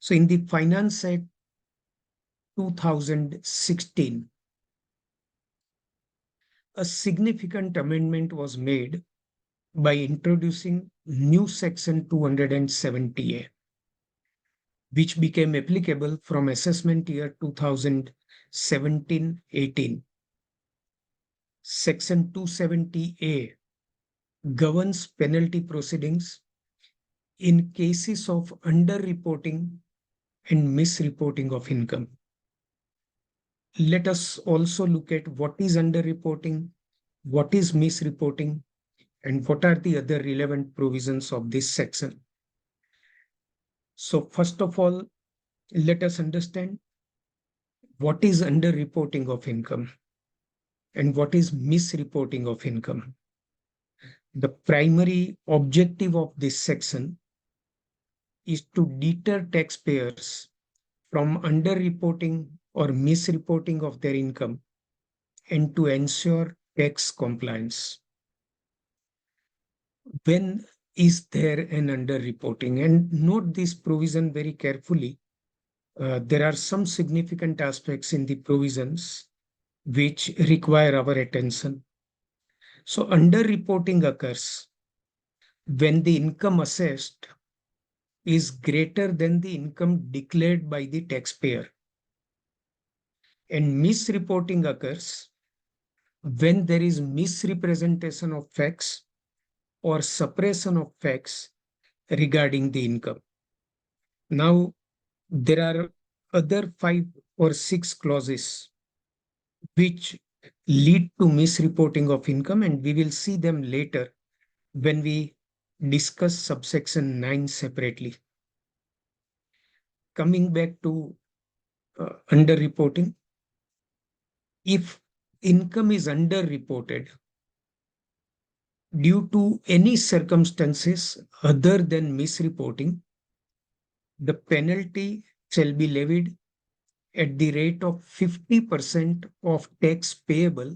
So in the Finance Act 2016, a significant amendment was made by introducing new section 270A, which became applicable from assessment year 2017-18. Section 270A governs penalty proceedings in cases of underreporting and misreporting of income. Let us also look at what is underreporting, what is misreporting, and what are the other relevant provisions of this section. So first of all, let us understand what is underreporting of income and what is misreporting of income. The primary objective of this section is to deter taxpayers from underreporting or misreporting of their income and to ensure tax compliance. When is there an underreporting? And note this provision very carefully. There are some significant aspects in the provisions which require our attention. So underreporting occurs when the income assessed is greater than the income declared by the taxpayer. And misreporting occurs when there is misrepresentation of facts or suppression of facts regarding the income. Now, there are other 5 or 6 clauses which lead to misreporting of income, and we will see them later when we discuss subsection 9 separately. Coming back to underreporting, if income is underreported due to any circumstances other than misreporting, the penalty shall be levied at the rate of 50% of tax payable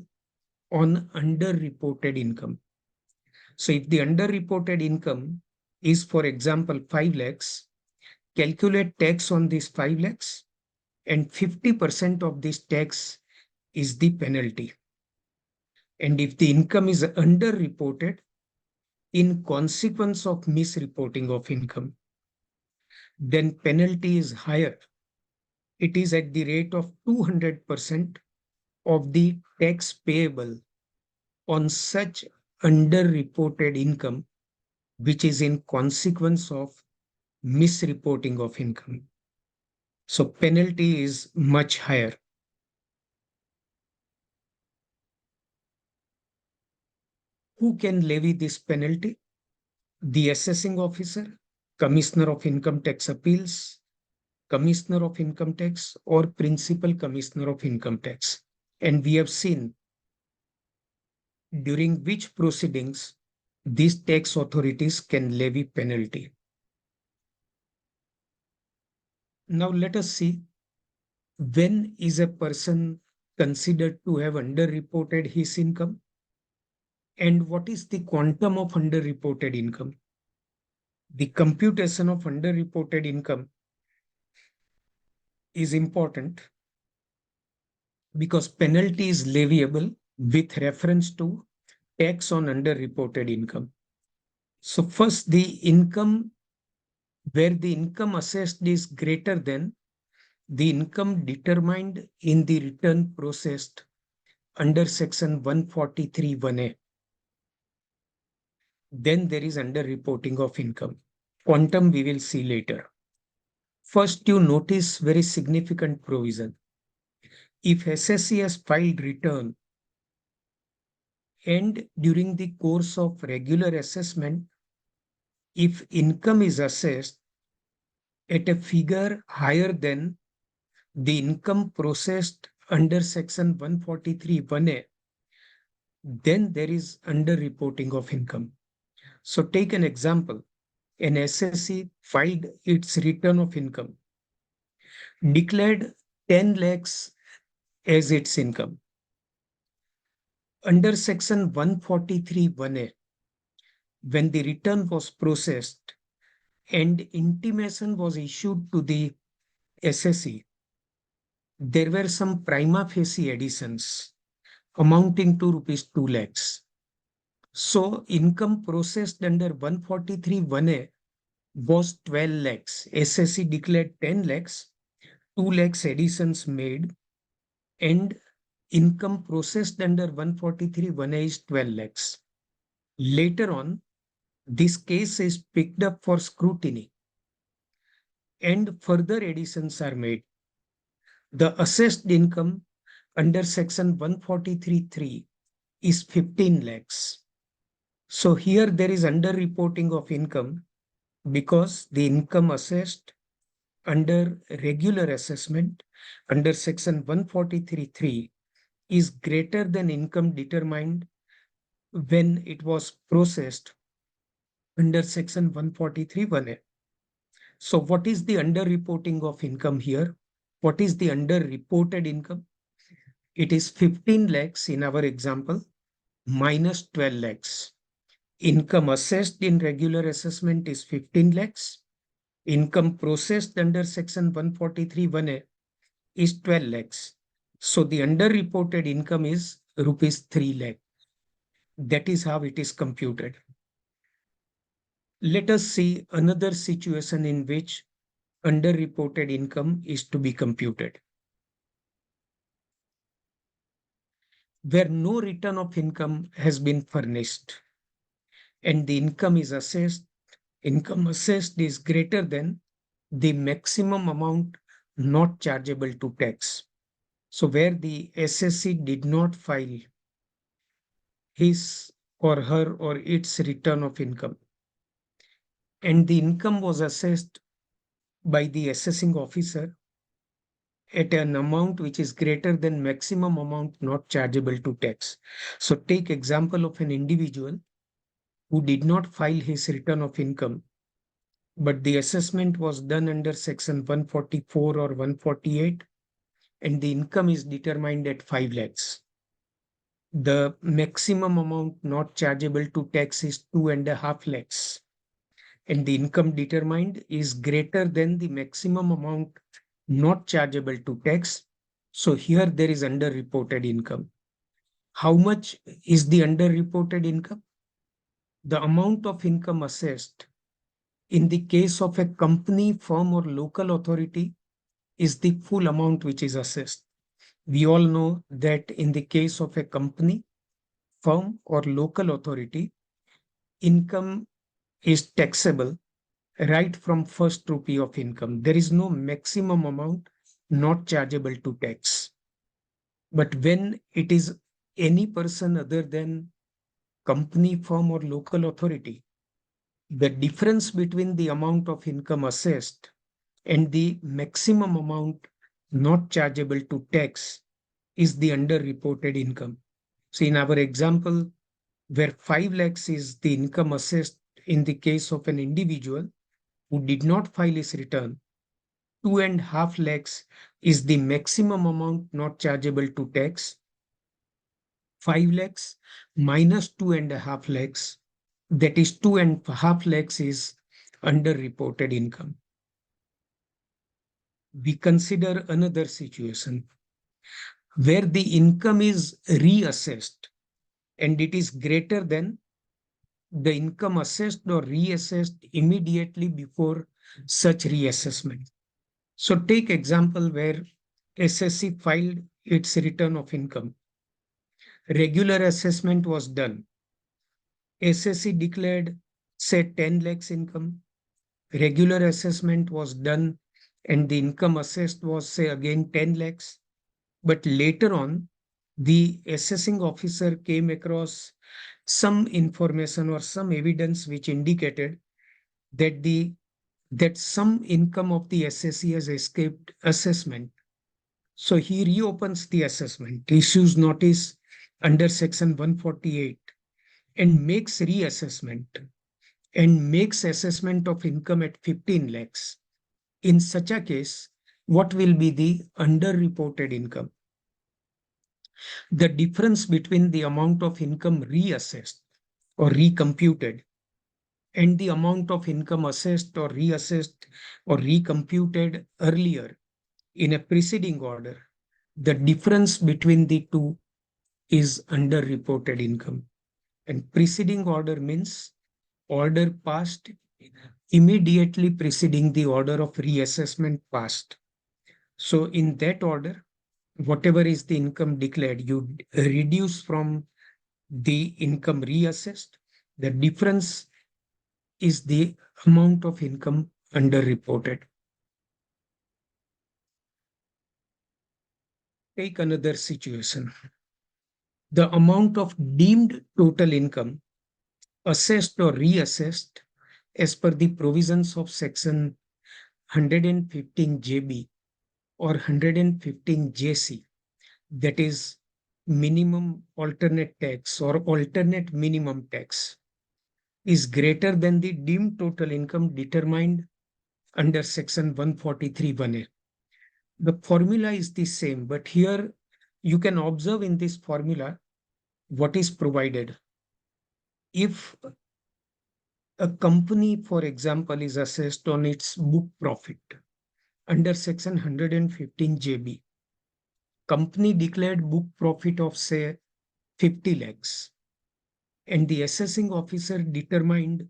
on underreported income. So if the underreported income is, for example, 5 lakhs, calculate tax on this 5 lakhs, and 50% of this tax is the penalty. And if the income is underreported in consequence of misreporting of income, then penalty is higher. It is at the rate of 200% of the tax payable on such underreported income, which is in consequence of misreporting of income. So penalty is much higher. Who can levy this penalty? The assessing officer, Commissioner of Income Tax Appeals, Commissioner of Income Tax, or Principal Commissioner of Income Tax. And we have seen during which proceedings these tax authorities can levy penalty. Now let us see, when is a person considered to have underreported his income, and what is the quantum of underreported income. The computation of underreported income is important because penalty is leviable with reference to tax on underreported income. So first, the income where the income assessed is greater than the income determined in the return processed under section 143(1)(a), then there is underreporting of income. Quantum we will see later. First, you notice very significant provision. If SSC has filed return and during the course of regular assessment, if income is assessed at a figure higher than the income processed under section 143(1)(a), then there is underreporting of income. So take an example. An SSC filed its return of income, declared 10 lakhs as its income. Under section 143(1)(a), when the return was processed, and intimation was issued to the SSE, there were some prima facie additions amounting to rupees 2 lakhs. So income processed under 143(1)(a) was 12 lakhs. SSE declared 10 lakhs, 2 lakhs additions made, and income processed under 143(1)(a) is 12 lakhs. Later on, this case is picked up for scrutiny and further additions are made. The assessed income under section 143(3) is 15 lakhs. So here there is underreporting of income because the income assessed under regular assessment under section 143(3) is greater than income determined when it was processed under section 143(1)(a). So what is the underreporting of income here? What is the underreported income? It is 15 lakhs in our example minus 12 lakhs. Income assessed in regular assessment is 15 lakhs. Income processed under section 143(1)(a) is 12 lakhs. So the underreported income is rupees 3 lakh. That is how it is computed. Let us see another situation in which underreported income is to be computed. Where no return of income has been furnished and the income assessed is greater than the maximum amount not chargeable to tax. So where the SSC did not file his or her or its return of income and the income was assessed by the assessing officer at an amount which is greater than maximum amount not chargeable to tax. So take example of an individual who did not file his return of income, but the assessment was done under section 144 or 148 and the income is determined at 5 lakhs. The maximum amount not chargeable to tax is 2.5 lakhs. And the income determined is greater than the maximum amount not chargeable to tax. So here there is underreported income. How much is the underreported income? The amount of income assessed in the case of a company, firm, or local authority is the full amount which is assessed. We all know that in the case of a company, firm, or local authority, income is taxable right from first rupee of income. There is no maximum amount not chargeable to tax. But when it is any person other than company, firm, or local authority, the difference between the amount of income assessed and the maximum amount not chargeable to tax is the underreported income. So in our example, where 5 lakhs is the income assessed in the case of an individual who did not file his return, 2.5 lakhs is the maximum amount not chargeable to tax. 5 lakhs minus 2.5 lakhs, that is 2.5 lakhs is underreported income. We consider another situation where the income is reassessed and it is greater than the income assessed or reassessed immediately before such reassessment. So take example where SSC filed its return of income. Regular assessment was done. SSC declared, say, 10 lakhs income. Regular assessment was done and the income assessed was, say, again 10 lakhs. But later on, the assessing officer came across some information or some evidence which indicated that some income of the SSC has escaped assessment. So he reopens the assessment, issues notice under section 148 and makes reassessment and makes assessment of income at 15 lakhs. In such a case, what will be the underreported income? The difference between the amount of income reassessed or recomputed and the amount of income assessed or reassessed or recomputed earlier in a preceding order, the difference between the two is underreported income. And preceding order means order passed immediately preceding the order of reassessment passed. So in that order, whatever is the income declared, you reduce from the income reassessed. The difference is the amount of income underreported. Take another situation. The amount of deemed total income assessed or reassessed as per the provisions of section 115 JB or 115 JC, that is minimum alternate tax or alternate minimum tax, is greater than the deemed total income determined under section 143 1A. The formula is the same, but here you can observe in this formula what is provided. If a company, for example, is assessed on its book profit under section 115 JB, company declared book profit of say 50 lakhs and the assessing officer determined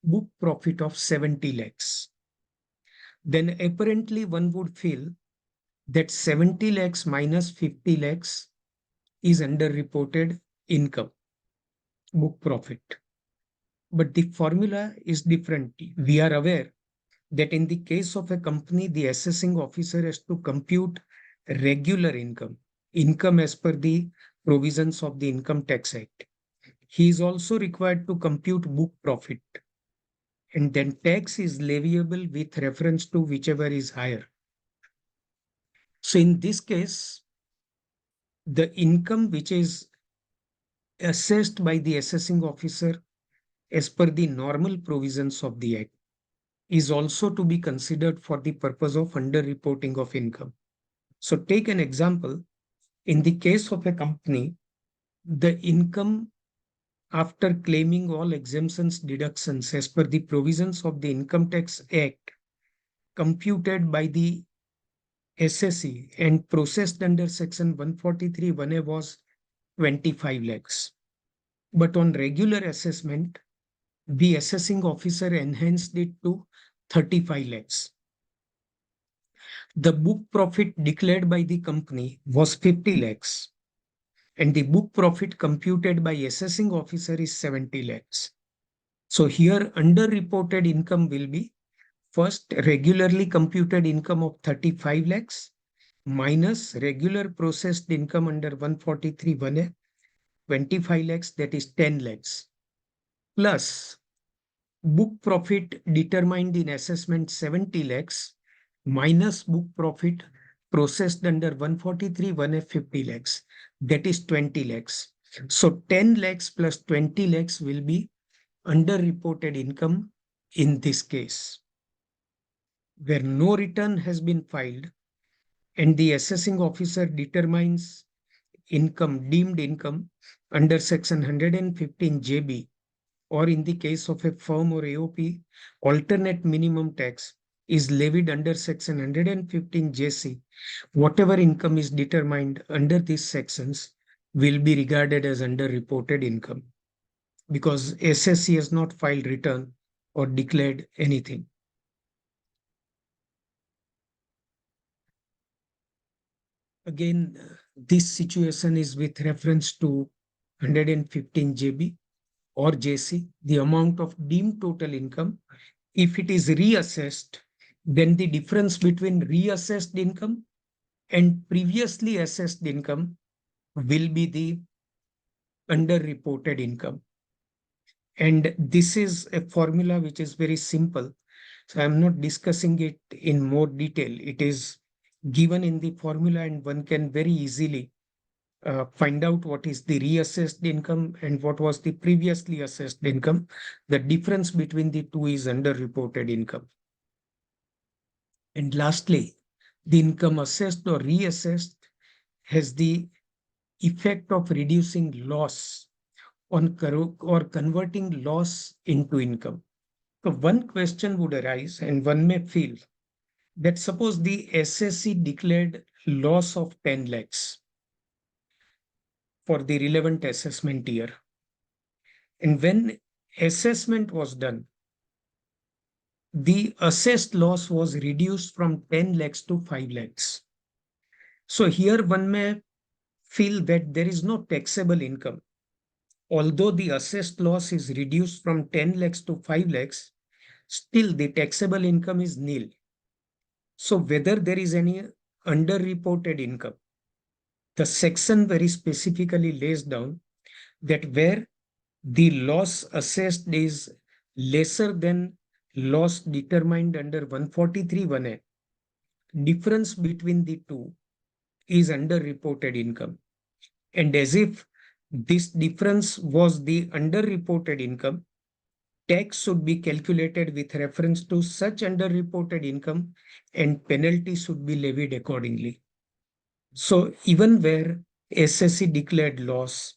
book profit of 70 lakhs. Then apparently one would feel that 70 lakhs minus 50 lakhs is underreported income, book profit. But the formula is different. We are aware that in the case of a company, the assessing officer has to compute regular income, income as per the provisions of the Income Tax Act. He is also required to compute book profit. And then tax is leviable with reference to whichever is higher. So in this case, the income which is assessed by the assessing officer as per the normal provisions of the Act is also to be considered for the purpose of underreporting of income. So take an example. In the case of a company, the income after claiming all exemptions deductions as per the provisions of the Income Tax Act computed by the SSE and processed under section 143 1A was 25 lakhs. But on regular assessment, the assessing officer enhanced it to 35 lakhs. The book profit declared by the company was 50 lakhs and the book profit computed by assessing officer is 70 lakhs. So here underreported income will be first regularly computed income of 35 lakhs minus regular processed income under 143 1A 25 lakhs, that is 10 lakhs, plus book profit determined in assessment 70 lakhs minus book profit processed under 143 1F 50 lakhs, that is 20 lakhs. So 10 lakhs plus 20 lakhs will be underreported income in this case, where no return has been filed and the assessing officer determines income, deemed income under section 115 JB, or in the case of a firm or AOP, alternate minimum tax is levied under section 115 JC. Whatever income is determined under these sections will be regarded as underreported income because SSC has not filed return or declared anything. Again, this situation is with reference to 115 JB or JC, the amount of deemed total income. If it is reassessed, then the difference between reassessed income and previously assessed income will be the underreported income. And this is a formula which is very simple. So I'm not discussing it in more detail. It is given in the formula and one can very easily find out what is the reassessed income and what was the previously assessed income. The difference between the two is underreported income. And lastly, the income assessed or reassessed has the effect of reducing loss on or converting loss into income. So one question would arise, and one may feel that suppose the SSC declared loss of 10 lakhs for the relevant assessment year. And when assessment was done, the assessed loss was reduced from 10 lakhs to 5 lakhs. So here one may feel that there is no taxable income. Although the assessed loss is reduced from 10 lakhs to 5 lakhs, still the taxable income is nil. So whether there is any underreported income, the section very specifically lays down that where the loss assessed is lesser than loss determined under 143(1)(a), difference between the two is underreported income. And as if this difference was the underreported income, tax should be calculated with reference to such underreported income and penalty should be levied accordingly. So even where SSC declared loss,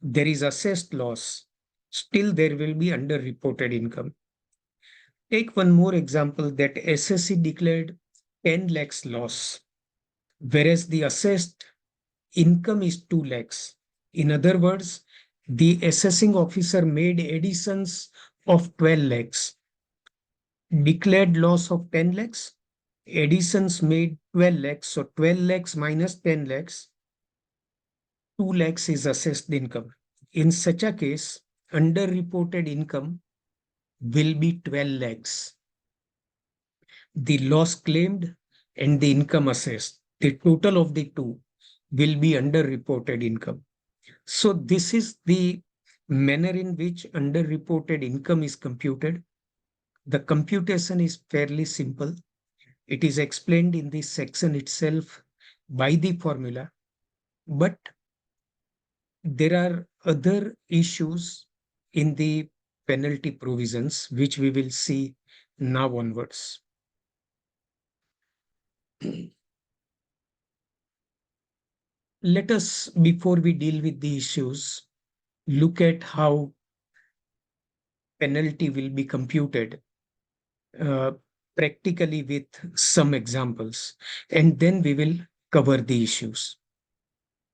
there is assessed loss, still there will be underreported income. Take one more example that SSC declared 10 lakhs loss, whereas the assessed income is 2 lakhs. In other words, the assessing officer made additions of 12 lakhs, declared loss of 10 lakhs, additions made 12 lakhs. So 12 lakhs minus 10 lakhs, 2 lakhs is assessed income. In such a case, underreported income will be 12 lakhs. The loss claimed and the income assessed, the total of the two will be underreported income. So this is the manner in which underreported income is computed. The computation is fairly simple. It is explained in this section itself by the formula, but there are other issues in the penalty provisions, which we will see now onwards. Let us, before we deal with the issues, look at how penalty will be computed uh, practically with some examples, and then we will cover the issues.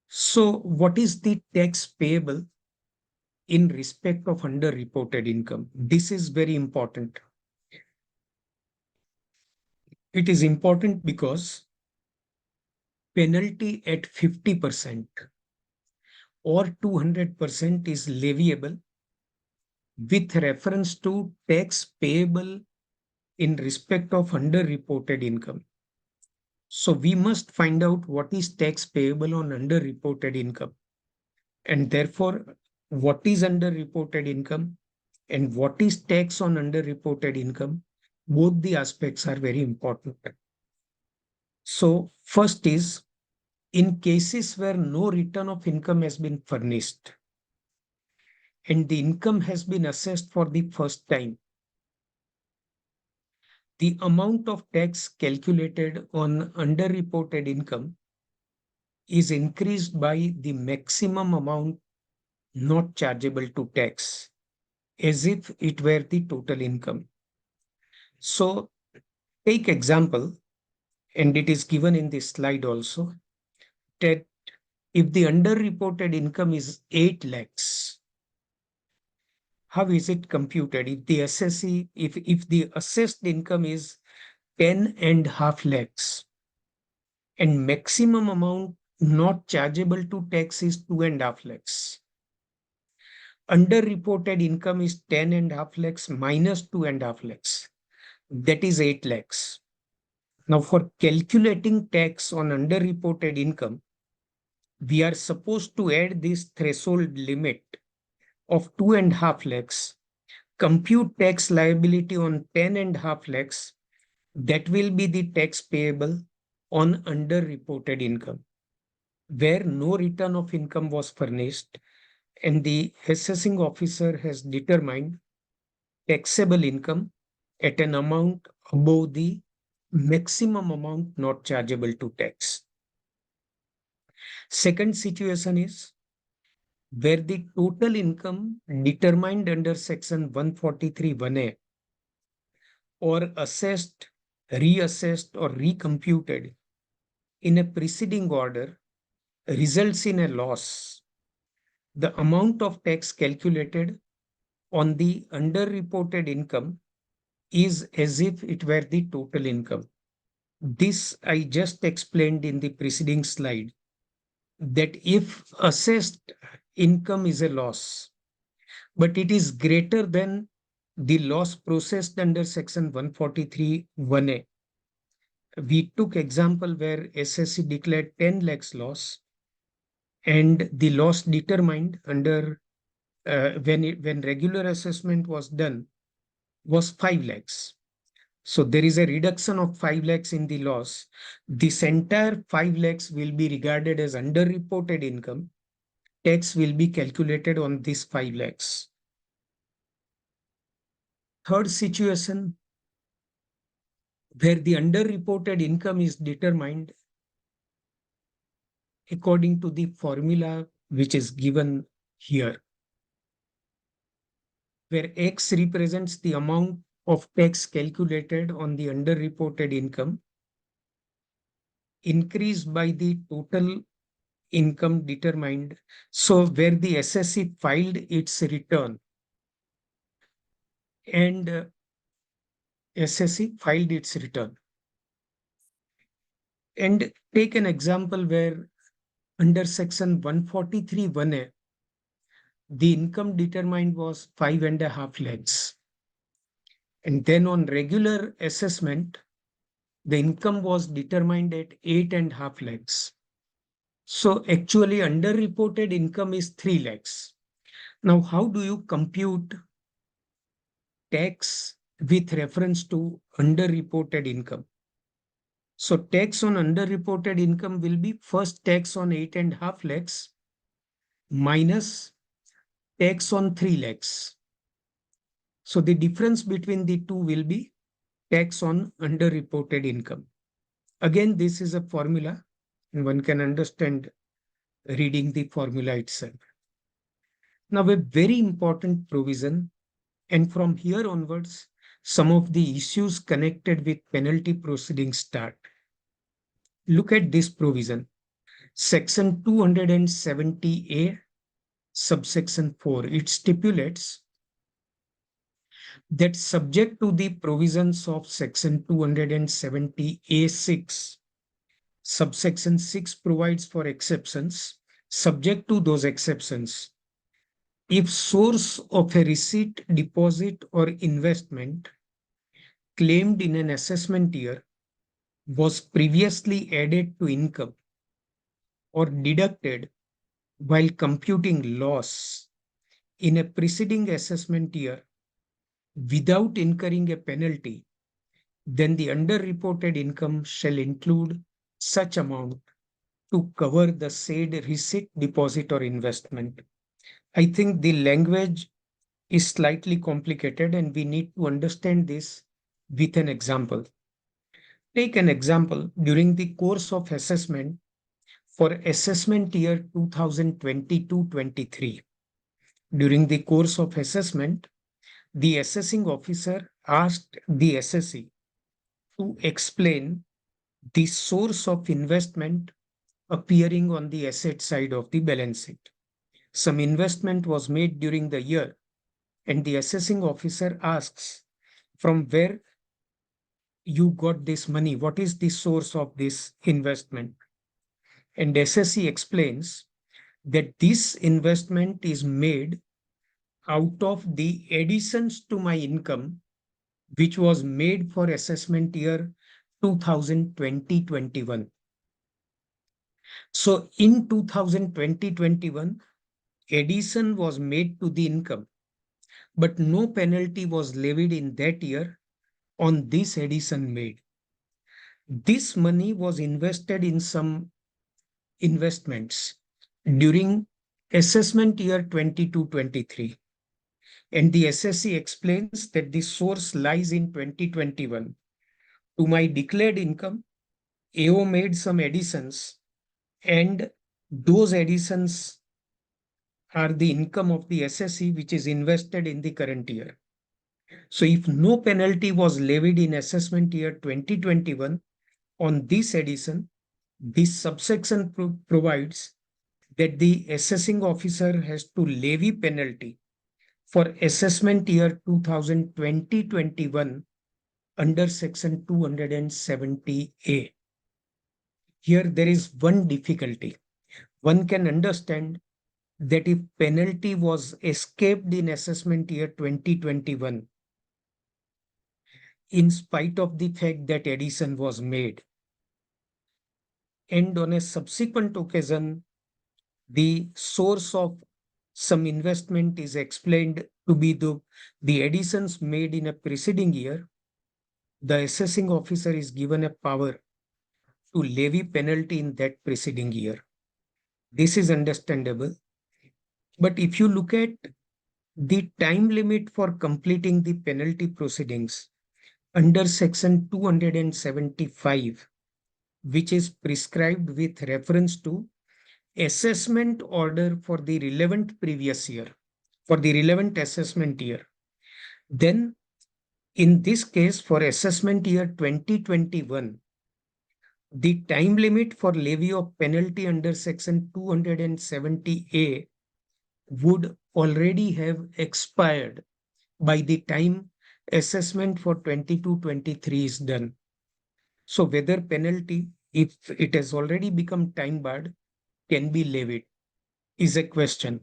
So, what is the tax payable in respect of underreported income? This is very important. It is important because penalty at 50% or 200% is leviable with reference to tax payable in respect of underreported income. So we must find out what is tax payable on underreported income. And therefore, what is underreported income and what is tax on underreported income, both the aspects are very important. So first is, in cases where no return of income has been furnished and the income has been assessed for the first time, the amount of tax calculated on underreported income is increased by the maximum amount not chargeable to tax, as if it were the total income. So take example, and it is given in this slide also, that if the underreported income is 8 lakhs, how is it computed? If the assessee, if the assessed income is 10.5 lakhs and maximum amount not chargeable to tax is 2.5 lakhs. Underreported income is 10.5 lakhs minus 2.5 lakhs. That is 8 lakhs. Now, for calculating tax on underreported income, we are supposed to add this threshold limit of 2.5 lakhs, compute tax liability on 10.5 lakhs. That will be the tax payable on underreported income, where no return of income was furnished and the assessing officer has determined taxable income at an amount above the maximum amount not chargeable to tax. Second situation is where the total income determined under section 143(1)(a) or assessed, reassessed, or recomputed in a preceding order results in a loss, the amount of tax calculated on the underreported income is as if it were the total income. This I just explained in the preceding slide, that if assessed income is a loss, but it is greater than the loss processed under section 143 1A. We took example where SSC declared 10 lakhs loss, and the loss determined under when regular assessment was done was 5 lakhs. So there is a reduction of 5 lakhs in the loss. This entire 5 lakhs will be regarded as underreported income. Tax will be calculated on this 5 lakhs. Third situation, where the underreported income is determined according to the formula which is given here, where X represents the amount of tax calculated on the underreported income increased by the total income determined. So where the SSC filed its return and SSC filed its return. And take an example where under section 143 1A, the income determined was 5.5 lakhs. And then on regular assessment, the income was determined at 8.5 lakhs. So actually underreported income is 3 lakhs. Now, how do you compute tax with reference to underreported income? So tax on underreported income will be first tax on 8.5 lakhs minus tax on 3 lakhs. So the difference between the two will be tax on underreported income. Again, this is a formula, and one can understand reading the formula itself. Now, a very important provision, and from here onwards, some of the issues connected with penalty proceedings start. Look at this provision. Section 270A, subsection 4. It stipulates that subject to the provisions of section 270A6, subsection 6 provides for exceptions. Subject to those exceptions, if source of a receipt, deposit, or investment claimed in an assessment year was previously added to income or deducted while computing loss in a preceding assessment year without incurring a penalty, then the underreported income shall include such amount to cover the said receipt, deposit, or investment. I think the language is slightly complicated and we need to understand this with an example. Take an example during the course of assessment for assessment year 2022-23. During the course of assessment, the assessing officer asked the assessee to explain the source of investment appearing on the asset side of the balance sheet. Some investment was made during the year, and the assessing officer asks, from where you got this money? What is the source of this investment? And SSC explains that this investment is made out of the additions to my income, which was made for assessment year 2020-21. So in 2020-21, addition was made to the income, but no penalty was levied in that year on this addition made. This money was invested in some investments during assessment year 22-23. And the SSC explains that the source lies in 2021. To my declared income, AO made some additions, and those additions are the income of the SSC which is invested in the current year. So if no penalty was levied in assessment year 2021 on this addition, this subsection provides that the assessing officer has to levy penalty for assessment year 2020-21 under section 270A. Here there is one difficulty. One can understand that if penalty was escaped in assessment year 2021, in spite of the fact that addition was made, and on a subsequent occasion, the source of some investment is explained to be the additions made in a preceding year, the assessing officer is given a power to levy penalty in that preceding year. This is understandable. But if you look at the time limit for completing the penalty proceedings under section 275, which is prescribed with reference to assessment order for the relevant previous year, for the relevant assessment year, then in this case for assessment year 2021, the time limit for levy of penalty under section 270A would already have expired by the time assessment for 22-23 is done. So whether penalty, if it has already become time barred, can be levied is a question.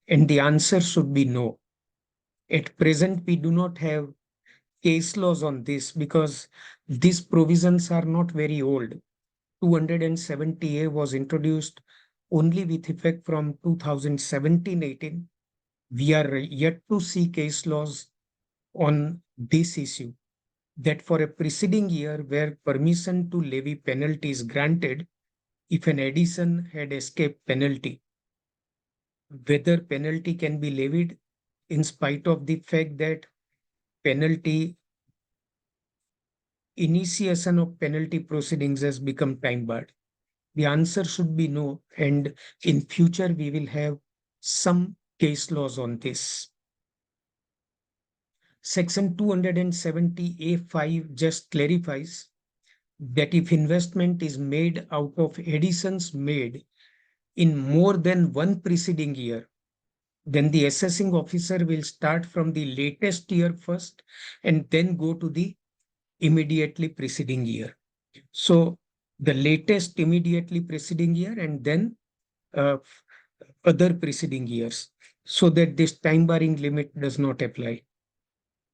And the answer should be no. At present, we do not have case laws on this because these provisions are not very old. 270A was introduced only with effect from 2017-18. We are yet to see case laws on this issue, that for a preceding year where permission to levy penalty is granted, if an addition had escaped penalty, whether penalty can be levied in spite of the fact that penalty initiation of penalty proceedings has become time barred. The answer should be no, and in future we will have some case laws on this. Section 270A5 just clarifies that if investment is made out of additions made in more than one preceding year, then the assessing officer will start from the latest year first and then go to the immediately preceding year. So the latest immediately preceding year and then other preceding years, so that this time barring limit does not apply.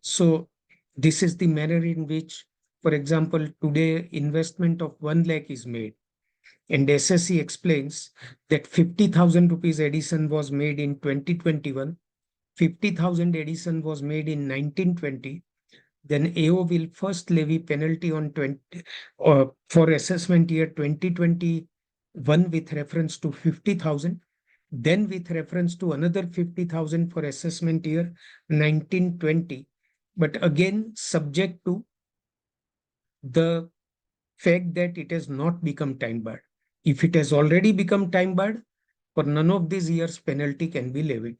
So this is the manner in which, for example, today investment of 1 lakh is made. And SSC explains that 50,000 rupees addition was made in 2021, 50,000 addition was made in 1920. Then AO will first levy penalty on 20 for assessment year 2021 with reference to 50,000. Then with reference to another 50,000 for assessment year 1920. But again, subject to the fact that it has not become time barred. If it has already become time barred, for none of these years, penalty can be levied.